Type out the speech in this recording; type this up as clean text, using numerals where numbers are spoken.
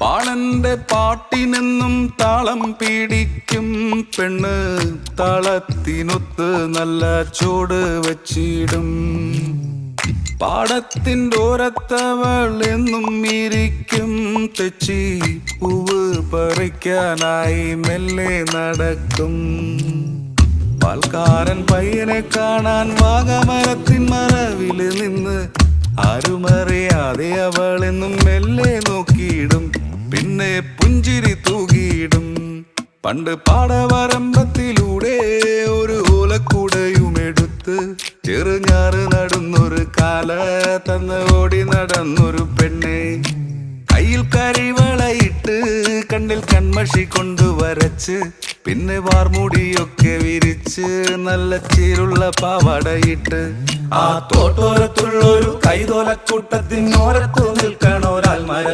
പാളന്റെ പാട്ടിനെന്നും താളം പിടിക്കും പെണ്ണ്, താളത്തിനൊത്ത് നല്ല ചോട് വച്ചിടും. പാടത്തിൻ്റെ ഓരത്തവൾ എന്നും ഇരിക്കും തെച്ചി, പൂവ് പറിക്കാനായി മെല്ലെ നടക്കും. പാൽക്കാരൻ പയ്യനെ കാണാൻ വാഗമരത്തിൻ മറവില് നിന്ന് ആരുമറിയാതെ അവളെന്നും മെല്ലെ നോക്കിയിടും, പിന്നെ പുഞ്ചിരി തൂകിയിടും. പണ്ട് പാടവരമ്പത്തിലൂടെ ഒരു ഓലക്കുടയുമെടുത്ത് ചെറുഞാറ് നടന്നൊരു കാല തന്ന് ഓടി നടന്നൊരു പെണ്ണെ, കയ്യിൽ കരിവളയിട്ട് കണ്ണിൽ കൺമഷി കൊണ്ട് വരച്ച്, പിന്നെ വാർമുടിയൊക്കെ വിരിച്ച് നല്ല ചീരുള്ള പാവാടയിട്ട് ആ തോട്ടോരത്തുള്ളൊരു കൈതോലക്കൂട്ടത്തിനോരത്തു നിൽക്കണോരാൽ മര